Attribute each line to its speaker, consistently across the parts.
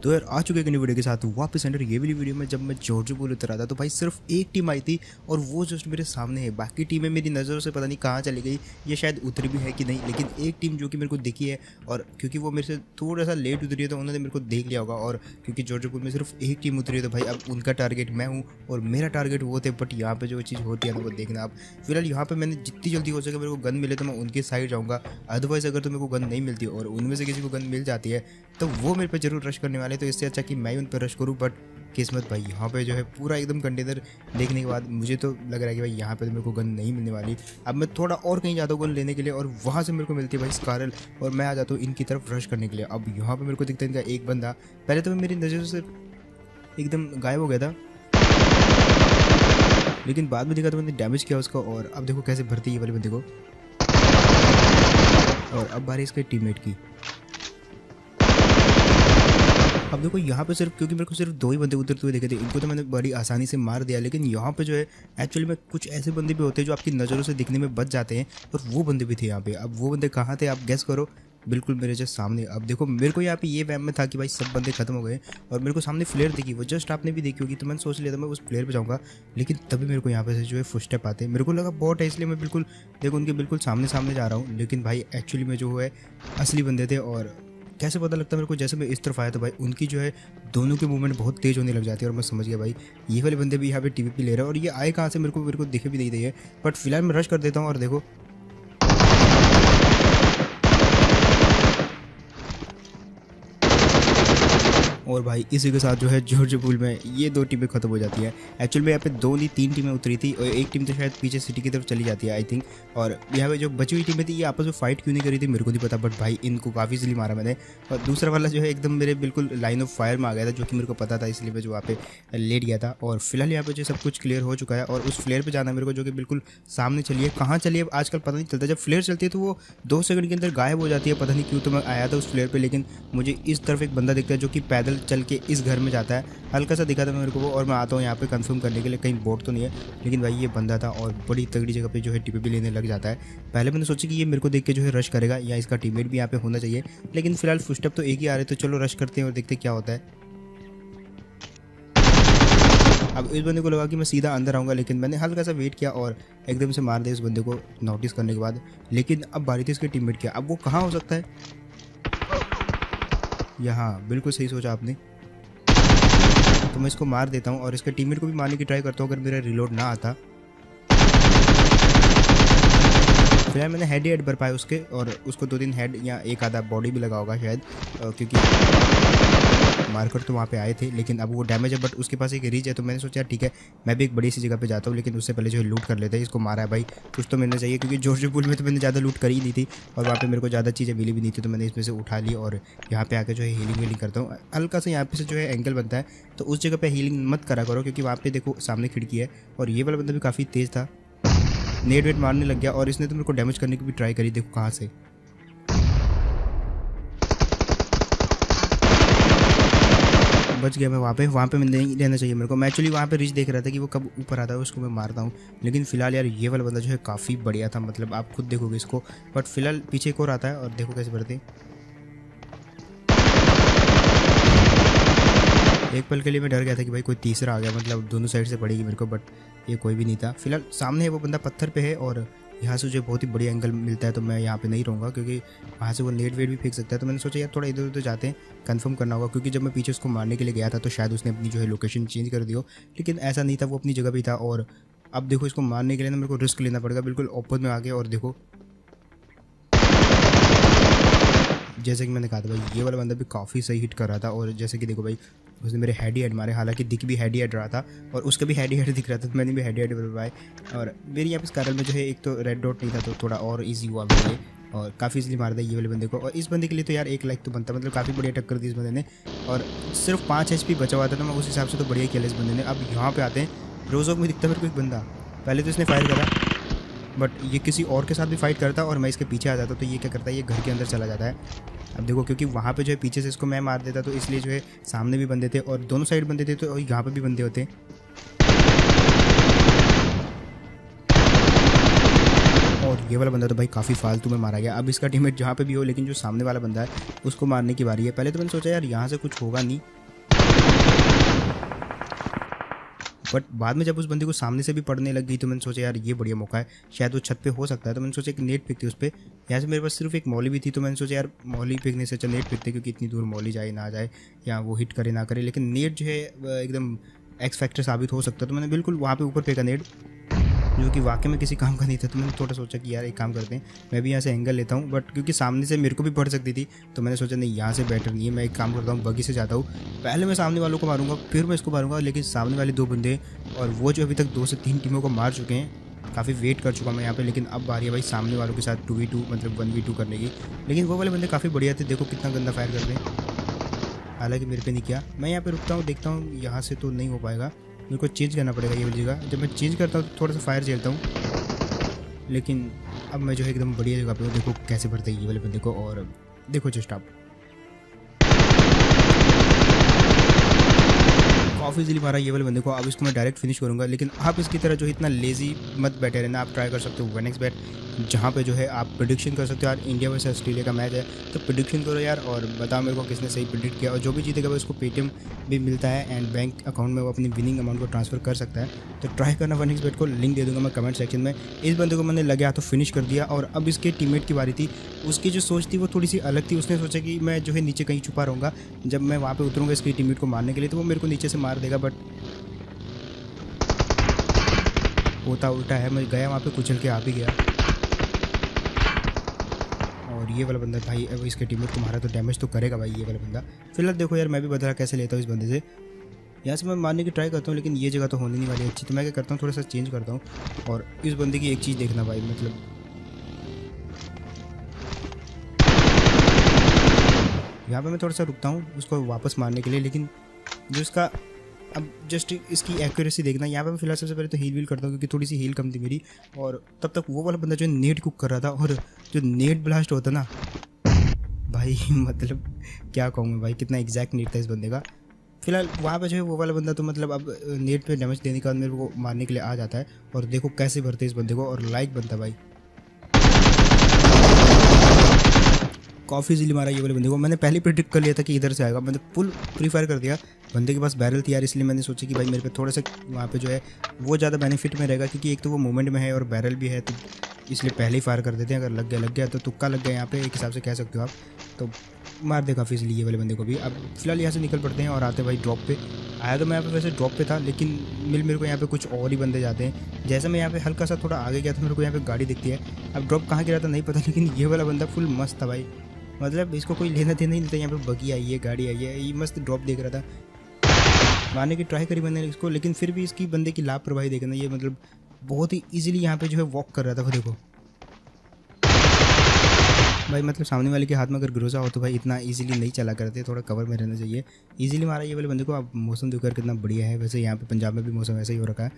Speaker 1: तो यार आ चुके एक नई वीडियो के साथ वापस अंडर ये वाली वीडियो में। जब मैं जॉर्जियो पूल उतर रहा था तो भाई सिर्फ एक टीम आई थी और वो जस्ट मेरे सामने है। बाकी टीमें मेरी नज़रों से पता नहीं कहाँ चली गई, ये शायद उतरी भी है कि नहीं, लेकिन एक टीम जो कि मेरे को दिखी है और क्योंकि वो मेरे से थोड़ा सा लेट उतरी है तो उन्होंने मेरे को देख लिया होगा। और क्योंकि जॉर्जियो पूल में सिर्फ एक टीम उतरी है तो भाई अब उनका टारगेट मैं हूँ और मेरा टारगेट वो थे। बट यहाँ पे जो चीज़ होती है ना वो देखना। अब फिलहाल यहाँ पे मैंने जितनी जल्दी हो सके मेरे को गन मिले तो मैं उनके साइड जाऊँगा। अदरवाइज़ अगर तो मेरे को गन नहीं मिलती और उनमें से किसी को गन मिल जाती है तो वो मेरे पे जरूर रश करने वाले। तो इससे अच्छा कि मैं उन पर रश करूँ। बट किस्मत भाई यहाँ पे जो है पूरा एकदम कंटेनर देखने के बाद मुझे तो लग रहा है कि भाई यहाँ पे तो मेरे को गन नहीं मिलने वाली। अब मैं थोड़ा और कहीं जाता हूँ गन लेने के लिए और वहाँ से मेरे को मिलती है भाई स्कारल और मैं आ जाता हूँ इनकी तरफ रश करने के लिए। अब यहाँ पे मेरे को दिखता है इनका एक बंदा, पहले तो मेरी नज़रों से एकदम गायब हो गया था, लेकिन बाद में देखा तो मैंने डैमेज किया उसका। और अब देखो कैसे भरती है ये वाले बंदे को। और अब बारी इसके टीममेट की। अब देखो यहाँ पे सिर्फ क्योंकि मेरे को सिर्फ दो ही बंदे उतरते हुए देखे थे, इनको तो मैंने बड़ी आसानी से मार दिया। लेकिन यहाँ पे जो है एक्चुअली में कुछ ऐसे बंदे भी होते हैं जो आपकी नज़रों से दिखने में बच जाते हैं और वो बंदे भी थे यहाँ पे। अब वो बंदे कहाँ थे आप गेस करो, बिल्कुल मेरे जस्ट सामने। अब देखो मेरे को यहाँ पे ये वैम में था कि भाई सब बंदे खत्म हो गए और मेरे को सामने फ्लेयर दिखी, वो जस्ट आपने भी देखी होगी। तो मैंने सोच लिया था मैं उस फ्लेयर पे जाऊँगा, लेकिन तभी मेरे को यहाँ पे से जो है फुटस्टेप आते हैं। मेरे को लगा बॉट है इसलिए मैं बिल्कुल देखो उनके बिल्कुल सामने सामने जा रहा हूँ, लेकिन भाई एक्चुअली में जो है असली बंदे थे। और कैसे पता लगता मेरे को, जैसे मैं इस तरफ आया तो भाई उनकी जो है दोनों की मूवमेंट बहुत तेज़ होने लग जाती है और मैं समझ गया भाई ये वाले बंदे भी यहाँ पे टीवीपी ले रहे हैं। और ये आए कहाँ से मेरे को दिखे भी नहीं रही है। बट फिलहाल मैं रश कर देता हूँ और देखो और भाई इसी के साथ जो है जॉर्जियो पूल में ये दो टीमें खत्म हो जाती हैं। एक्चुअली में यहाँ पे दो नहीं तीन टीमें उतरी थी और एक टीम तो शायद पीछे सिटी की तरफ चली जाती है आई थिंक। और यहाँ पे जो बची हुई टीमें थी ये आपस में फाइट क्यों नहीं करी थी मेरे को नहीं पता, बट भाई इनको काफ़ी इजीली मारा मैंने। और दूसरा वाला जो है एकदम मेरे बिल्कुल लाइन ऑफ फायर में आ गया था, जो कि मेरे को पता था, इसलिए मैं जो वहाँ पे लेट गया था। और फिलहाल यहाँ पे जो सब कुछ क्लियर हो चुका है और उस फ्लेयर पर जाना मेरे को, जो कि बिल्कुल सामने चलिए। कहाँ चलिए आजकल पता नहीं चलता, जब फ्लेयर चलती है तो वो 2 सेकंड के अंदर गायब हो जाती है, पता नहीं क्यों। तो मैं आया था उस फ्लेयर पर, लेकिन मुझे इस तरफ एक बंदा दिखता है जो कि पैदल चल के इस घर में जाता है, हल्का सा दिखा था मेरे को वो। और मैं आता हूँ यहाँ पे कंफर्म करने के लिए कहीं बोट तो नहीं है, लेकिन भाई ये बंदा था और बड़ी तगड़ी जगह पे जो है टीपीपी लेने लग जाता है। पहले मैंने सोचा कि ये मेरे को देख के जो है रश करेगा या इसका टीममेट भी यहाँ पे होना चाहिए, लेकिन फिलहाल फुटस्टेप तो एक ही आ रहे, तो चलो रश करते हैं और देखते क्या होता है। अब इस बंदे को लगा कि मैं सीधा अंदर आऊँगा, लेकिन मैंने हल्का सा वेट किया और एकदम से मार दिया इस बंदे को नोटिस करने के बाद। लेकिन अब बारी थी इसके टीममेट की। अब वो कहाँ हो सकता है, यहाँ बिल्कुल सही सोचा आपने। तो मैं इसको मार देता हूँ और इसके टीममेट को भी मारने की ट्राई करता हूँ अगर मेरा रिलोड ना आता। फिलहाल मैंने हेड भर पाया उसके और उसको 2-3 हेड या एक आधा बॉडी भी लगा होगा शायद, क्योंकि मार्कर तो वहाँ पे आए थे। लेकिन अब वो डैमेज है, बट उसके पास एक रीच है, तो मैंने सोचा ठीक है मैं भी एक बड़ी सी जगह पे जाता हूँ, लेकिन उससे पहले जो है लूट कर लेते हैं। इसको मारा है भाई, कुछ तो मिलना चाहिए, क्योंकि जॉर्जियो पूल में तो मैंने ज़्यादा लूट करी नहीं थी और वहाँ पे मेरे को ज़्यादा चीज़ें मिली भी नहीं थी। तो मैंने इसमें से उठा ली और यहाँ पे आकर जो है हीलिंग करता हूँ। हल्का सा यहाँ पे से जो है एंगल बनता है, तो उस जगह पर हीलिंग मत करा करो, क्योंकि वहाँ पे देखो सामने खिड़की है। और ये वाला बंदा भी काफ़ी तेज़ था, नेट वेट मारने लग गया और इसने तो मेरे को डैमेज करने की भी ट्राई करी, देखो कहाँ से। बच गया मैं वहाँ पे मैं नहीं रहना चाहिए मेरे को। मैं एक्चुअली वहाँ पे रिच देख रहा था कि वो कब ऊपर आता है, उसको मैं मारता हूँ। लेकिन फिलहाल यार ये वाला बंदा जो है काफ़ी बढ़िया था, मतलब आप खुद देखोगे इसको। बट फिलहाल पीछे एक और आता है और देखो कैसे बढ़ते। एक पल के लिए मैं डर गया था कि भाई कोई तीसरा आ गया, मतलब दोनों साइड से पड़ेगी मेरे को, बट ये कोई भी नहीं था। फिलहाल सामने है वो बंदा पत्थर पे है और यहाँ से जो बहुत ही बढ़िया एंगल मिलता है, तो मैं यहाँ पे नहीं रहूँगा क्योंकि वहाँ से वो नेट वेट भी फेंक सकता है। तो मैंने सोचा यार थोड़ा इधर उधर जाते हैं, कंफर्म करना होगा, क्योंकि जब मैं पीछे उसको मारने के लिए गया था तो शायद उसने अपनी जो है लोकेशन चेंज कर दी हो, लेकिन ऐसा नहीं था, वो अपनी जगह पर था। और अब देखो इसको मारने के लिए ना मेरे को रिस्क लेना पड़ेगा, बिल्कुल ओपन में आ गया। और देखो जैसे कि मैंने कहा था भाई ये वाला बंदा भी काफ़ी सही हिट कर रहा था। और जैसे कि देखो भाई उसने मेरे हेड ही हेड मारे, हालांकि दिख भी हेड ही हेड रहा था और उसका भी हेड ही हेड दिख रहा था, तो मैंने भी हेड ही हेड बनवाए। और मेरी यहाँ पे स्कारल में जो है एक तो रेड डॉट नहीं था, तो थोड़ा और ईजी हुआ मेरे लिए और काफ़ी इसलिए मार दिया ये वाले बंदे को। और इस बंदे के लिए तो यार 1 लाइक तो बनता, मतलब काफ़ी बढ़िया टक्कर दी इस बंदे ने। और सिर्फ 5 HP बचा हुआ था, तो मैं उस हिसाब से तो बढ़िया खेला इस बंदे ने। अब यहाँ पे आते हैं, रोज़ोक में दिखता मेरे को एक बंदा, पहले तो इसने फायर करा, बट ये किसी और के साथ भी फाइट करता और मैं इसके पीछे आ जाता, तो ये क्या करता है, ये घर के अंदर चला जाता है। अब देखो क्योंकि वहाँ पे जो है पीछे से इसको मैं मार देता, तो इसलिए जो है सामने भी बंदे थे और दोनों साइड बंदे थे, तो यहाँ पे भी बंदे होते। और ये वाला बंदा तो भाई काफ़ी फालतू में मारा गया। अब इसका टीममेट जहाँ पे भी हो, लेकिन जो सामने वाला बंदा है उसको मारने की बारी है। पहले तो मैंने सोचा यार यहाँ से कुछ होगा नहीं, बट बाद में जब उस बंदे को सामने से भी पड़ने लग गई तो मैंने सोचा यार ये बढ़िया मौका है, शायद वो छत पे हो सकता है। तो मैंने सोचा एक नेट फेंकती उस पर। यहाँ से मेरे पास सिर्फ एक मौली भी थी, तो मैंने सोचा यार मौली फेंकने से अच्छा नेट फेंकते, क्योंकि इतनी दूर मौली जाए ना जाए या वो हिट करे ना करे, लेकिन नेट जो है एकदम एक्स फैक्टर साबित हो सकता है। तो मैंने बिल्कुल वहाँ पर ऊपर फेंका नेट, जो कि वाकई में किसी काम का नहीं था। तो मैंने थोड़ा सोचा कि यार एक काम करते हैं, मैं भी यहाँ से एंगल लेता हूँ, बट क्योंकि सामने से मेरे को भी पड़ सकती थी तो मैंने सोचा नहीं यहाँ से बेटर नहीं है, मैं एक काम करता हूँ बगी से जाता हूँ। पहले मैं सामने वालों को मारूंगा फिर मैं इसको मारूंगा, लेकिन सामने वाले 2 बंदे और वो जो अभी तक 2 से 3 टीमों को मार चुके हैं। काफ़ी वेट कर चुका मैं यहाँ पे, लेकिन अब बारी है भाई सामने वालों के साथ 2v2 मतलब 1v2 करने की। लेकिन वो वाले बंदे काफ़ी बढ़िया थे, देखो कितना गंदा फायर करते हैं। हालांकि मेरे पे नहीं किया। मैं यहाँ पे रुकता हूँ, देखता हूँ यहाँ से तो नहीं हो पाएगा, मेरे को चेंज करना पड़ेगा ये वाली जगह। जब मैं चेंज करता हूँ तो थोड़ा सा फायर झेलता हूँ, लेकिन अब मैं जो है एकदम बढ़िया जगह पे हूँ। देखो कैसे भरते हैं ये वाले बंदे को, और देखो जस्ट आप काफ़ी इजीली मारा ये वाले बंदे को। अब इसको मैं डायरेक्ट फिनिश करूंगा, लेकिन आप इसकी तरह जो इतना लेजी मत बैठे रहना। आप ट्राई कर सकते हो 1x बैट, जहाँ पे जो है आप प्रेडिक्शन कर सकते हो। यार इंडिया वर्सेस ऑस्ट्रेलिया का मैच है तो प्रेडिक्शन करो यार, और बताओ मेरे को किसने सही प्रेडिक्ट किया, और जो भी जीतेगा उसको पेटीएम भी मिलता है एंड बैंक अकाउंट में वो अपनी विनिंग अमाउंट को ट्रांसफर कर सकता है। तो ट्राई करना 1x बैट को, लिंक दे दूंगा मैं कमेंट सेक्शन में। इस बंदे को मैंने लगे हाथों फिनिश कर दिया, और अब इसके टीममेट की बारी थी। उसकी जो सोच थी वो थोड़ी सी अलग थी। उसने सोचा कि मैं जो है नीचे कहीं छुपा रहूँगा, जब मैं वहाँ पर उतरूँगा इसके टीममेट को मारने के लिए तो वो मेरे को नीचे से मार देगा, बट होता उल्टा है। मैं गया वहाँ पे कुचल के आ भी गया, और ये वाला बंदा भाई अब इसके टीममेट को मारा तो डैमेज तो करेगा भाई ये वाला बंदा। फिलहाल देखो यार मैं भी बदला कैसे लेता हूँ इस बंदे से। यहाँ से मैं मारने की ट्राई करता हूँ, लेकिन ये जगह तो होने नहीं वाली अच्छी। तो मैं क्या करता हूँ थोड़ा सा चेंज करता हूँ, और इस बंदे की एक चीज़ देखना भाई, मतलब यहाँ पे मैं थोड़ा सा रुकता हूँ उसको वापस मारने के लिए, लेकिन जो इसका अब जस्ट इसकी एक्यूरेसी देखना। यहाँ पे मैं फिलहाल सबसे पहले तो हील वील करता हूँ, क्योंकि थोड़ी सी हील कम थी मेरी, और तब तक वो वाला बंदा जो नेट कुक कर रहा था, और जो नेट ब्लास्ट होता ना भाई मतलब क्या कहूँ मैं भाई, कितना एग्जैक्ट नेट था इस बंदे का। फिलहाल वहाँ पे जो है वो वाला बंदा तो मतलब अब नेट पे डैमेज देने के बाद मेरे को मारने के लिए आ जाता है, और देखो कैसे भरते इस बंदे को, और लाइक बनता भाई। काफ़ी इजीली मारा ये वाले बंदे को। मैंने पहले प्रेडिक्ट कर लिया था कि इधर से आएगा, मैंने फुल प्री फायर कर दिया। बंदे के पास बैरल थी यार, इसलिए मैंने सोचा कि भाई मेरे पे थोड़ा सा वहाँ पे जो है वो ज़्यादा बेनिफिट में रहेगा, क्योंकि एक तो वो मूवमेंट में है और बैरल भी है, तो इसलिए पहले ही फायर कर देते हैं। अगर लग गया तो तुक्का लग गया यहाँ पे, एक हिसाब से कह सकते हो आप। तो मार दे काफ़ी इजीली ये वाले बंदे को भी। अब फिलहाल यहाँ से निकल पड़ते हैं और आते हैं भाई ड्रॉप पे। आया तो मैं यहाँ पे वैसे ड्रॉप पे था, लेकिन मेरे को यहाँ पे कुछ और ही बंदे जाते हैं। जैसे मैं यहाँ पे हल्का सा थोड़ा आगे गया तो मेरे को यहाँ पे गाड़ी दिखती है। अब ड्रॉप कहाँ गिरा था नहीं पता, लेकिन ये वाला बंदा फुल मस्त था भाई, मतलब इसको कोई लेना देना ही नहीं था। यहाँ पे बगी आई है, गाड़ी आई है, ये मस्त ड्रॉप देख रहा था। मारने की ट्राई करी मैंने इसको, लेकिन फिर भी इसकी बंदे की लापरवाही देखना। ये मतलब बहुत ही इजीली यहाँ पे जो है वॉक कर रहा था। वो देखो भाई, मतलब सामने वाले के हाथ में अगर ग्रोजा हो तो भाई इतना इजीली नहीं चला करते, थोड़ा कवर में रहना चाहिए। इजीली मारा ये वाले बंदे को। अब मौसम देखकर कितना बढ़िया है। वैसे यहाँ पे पंजाब में भी मौसम ऐसा ही हो रखा है,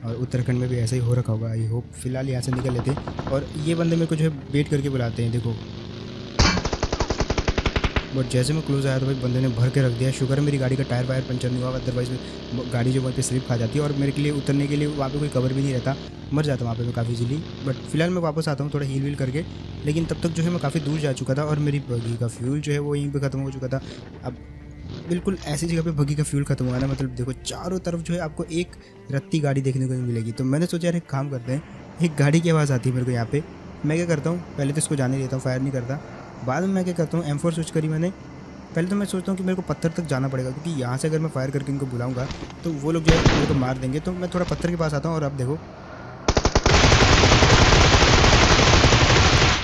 Speaker 1: और उत्तराखंड में भी ऐसा ही हो रखा होगा आई होप। फिलहाल यहाँ से निकल लेते हैं, और ये बंदे मेरे को जो है वेट करके बुलाते हैं देखो। बट जैसे मैं क्लोज आया तो भाई बंदे ने भर के रख दिया। शुगर है मेरी गाड़ी का टायर वायर पंचर नहीं हुआ, अदरवाइज गाड़ी जो वहाँ पे स्लिप खा जाती है, और मेरे के लिए उतरने के लिए वहाँ पे कोई कवर भी नहीं रहता, मर जाता वहाँ पे मैं काफ़ी इजीली। बट फिलहाल मैं वापस आता हूँ थोड़ा हील वील करके, लेकिन तब तक जो है मैं काफ़ी दूर जा चुका था, और मेरी बगी का फ्यूल जो है वो यहीं पर ख़त्म हो चुका था। अब बिल्कुल ऐसी जगह पे बगी का फ्यूल खत्म हुआ ना, मतलब देखो चारों तरफ जो है आपको एक रत्ती गाड़ी देखने को नहीं मिलेगी। तो मैंने सोचा यार एक काम करते हैं, एक गाड़ी की आवाज़ आती है मेरे को यहाँ पे। मैं क्या करता हूँ, पहले तो इसको जाने देता हूँ, फायर नहीं करता। बाद में मैं क्या करता हूँ, M4 स्विच करी मैंने। पहले तो मैं सोचता हूँ कि मेरे को पत्थर तक जाना पड़ेगा, क्योंकि यहाँ से अगर मैं फायर करके इनको बुलाऊंगा तो वो लोग जो है मेरे को मार देंगे। तो मैं थोड़ा पत्थर के पास आता हूँ, और अब देखो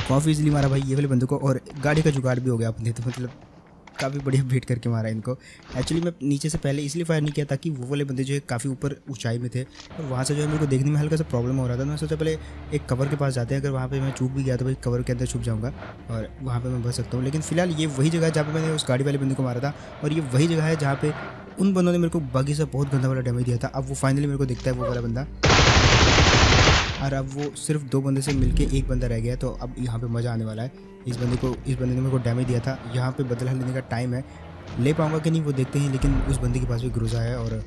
Speaker 1: काफ़ी इजीली मारा भाई ये वाले बंदे को, और गाड़ी का जुगाड़ भी हो गया अपने। तो मतलब काफ़ी बढ़िया बेट करके मारा इनको। एक्चुअली मैं नीचे से पहले इसलिए फायर नहीं किया ताकि वो वाले बंदे जो है काफ़ी ऊपर ऊंचाई में थे, और वहाँ से जो है मेरे को देखने में हल्का सा प्रॉब्लम हो रहा था। मैं सोचा पहले एक कवर के पास जाते हैं, अगर वहाँ पे मैं चूक भी गया तो भाई कवर के अंदर छुप जाऊँगा और वहाँ पर मैं बच सकता हूँ। लेकिन फिलहाल ये वही जगह है जहाँ पर मैंने उस गाड़ी वाले बंदे को मारा था, और ये वही जगह है जहाँ पर उन बंदों ने मेरे को बागी से बहुत गंदा वाला डैमेज दिया था। अब वो फाइनली मेरे को दिखता है वो वाला बंदा, और अब वो सिर्फ 2 बंदे से मिलके 1 बंदा रह गया। तो अब यहाँ पे मज़ा आने वाला है। इस बंदे ने मेरे को डैमेज दिया था, यहाँ पे बदला लेने का टाइम है। ले पाऊंगा कि नहीं वो देखते हैं, लेकिन उस बंदे के पास भी ग्रोजा है, और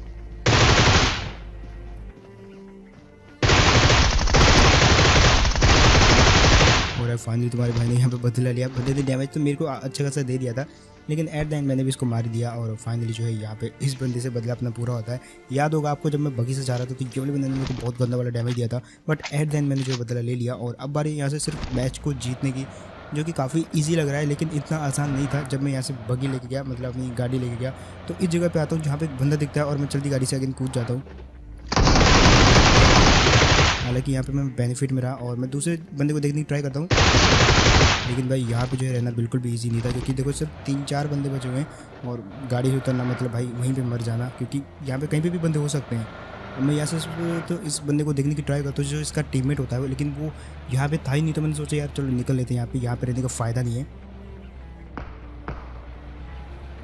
Speaker 1: भाई फाइनली तुम्हारे भाई ने यहाँ पे बदला लिया। बदले ने डैमेज तो मेरे को अच्छा खासा दे दिया था, लेकिन एट द एंड मैंने भी इसको मार दिया और फाइनली जो है यहाँ पे इस बंदे से बदला अपना पूरा होता है। याद होगा आपको जब मैं बगी से जा रहा था तो ये वाले बंदे ने मेरे को बहुत गंदा वाला डैमेज दिया था, बट एट द एंड मैंने जो बदला ले लिया। और अब बारी यहाँ से सिर्फ मैच को जीतने की, जो कि काफ़ी ईजी लग रहा है लेकिन इतना आसान नहीं था। जब मैं यहाँ से बगी लेके गया, मतलब अपनी गाड़ी लेके गया, तो इस जगह पे आता हूँ जहाँ पे एक बंदा दिखता है और मैं चलती गाड़ी से अगेन कूद जाता हूँ। हालांकि यहाँ पे मैं बेनिफिट में रहा और मैं दूसरे बंदे को देखने की ट्राई करता हूँ, लेकिन भाई यहाँ पे जो है रहना बिल्कुल भी इजी नहीं था, क्योंकि देखो सिर्फ 3-4 बंदे बचे हुए हैं और गाड़ी से उतरना मतलब भाई वहीं पे मर जाना, क्योंकि यहाँ पे कहीं पे भी बंदे हो सकते हैं। और मैं यहाँ से तो इस बंदे को देखने की ट्राई करता हूँ जो इसका टीममेट होता है, लेकिन वो यहाँ पे था ही नहीं। तो मैंने सोचा यार चलो निकल लेते हैं, यहाँ पे रहने का फ़ायदा नहीं है।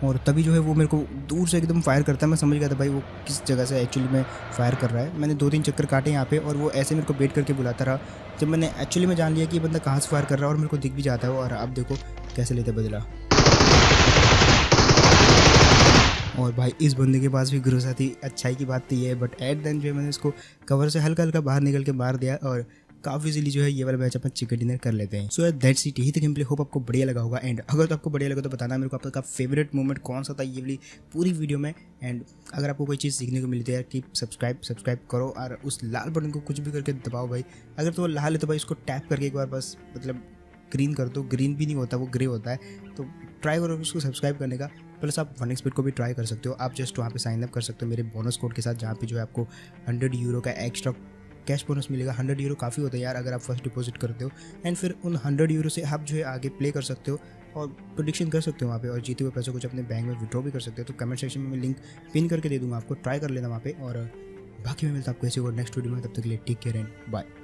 Speaker 1: और तभी जो है वो मेरे को दूर से एकदम फायर करता है। मैं समझ गया था भाई वो किस जगह से एक्चुअली में फायर कर रहा है। मैंने 2-3 चक्कर काटे यहाँ पे और वो ऐसे मेरे को वेट करके बुलाता रहा। जब मैंने एक्चुअली में जान लिया कि ये बंदा कहाँ से फायर कर रहा है और मेरे को दिख भी जाता है, और अब देखो कैसे लेते बदला। और भाई इस बंदे के पास भी ग्रोसा थी। अच्छाई की बात तो ये है, बट एट देन जो है मैंने इसको कवर से हल्का हल्का बाहर निकल के मार दिया और काफ़ी इजीली जो है ये वाला मैच अपन चिकन डिनर कर लेते हैं। सो दैट्स इट, यही तो गेम प्ले। होप आपको बढ़िया लगा होगा, एंड अगर तो आपको बढ़िया लगा तो बताना मेरे को आपका फेवरेट मोमेंट कौन सा था ये वाली पूरी वीडियो में। एंड अगर आपको कोई चीज़ सीखने को मिली तो यार कि सब्सक्राइब करो और उस लाल बटन को कुछ भी करके दबाओ भाई। अगर तो वो लाल है तो भाई उसको टैप करके एक बार बस मतलब ग्रीन कर दो। ग्रीन भी नहीं होता, वो ग्रे होता है, तो ट्राई करो उसको सब्सक्राइब करने का। प्लस आप 1xbet को भी ट्राई कर सकते हो। आप जस्ट वहाँ पे साइन अप कर सकते हो मेरे बोनस कोड के साथ, जहाँ पे जो है आपको 100 यूरो का एक्स्ट्रा कैश बोनस मिलेगा। 100 यूरो काफ़ी होता है यार अगर आप फर्स्ट डिपॉजिट करते हो, एंड फिर उन 100 यूरो से आप जो है आगे प्ले कर सकते हो और प्रेडिक्शन कर सकते हो वहाँ पे, और जीते हुए पैसों कुछ अपने बैंक में विड्रॉ भी कर सकते हो। तो कमेंट सेक्शन में मैं लिंक पिन करके दे दूँगा आपको, ट्राई कर लेना वहाँ पे। और बाकी मैं मिलता हूँ आपको ऐसे और नेक्स्ट वीडियो में, तब तक के लिए टेक केयर एंड बाय।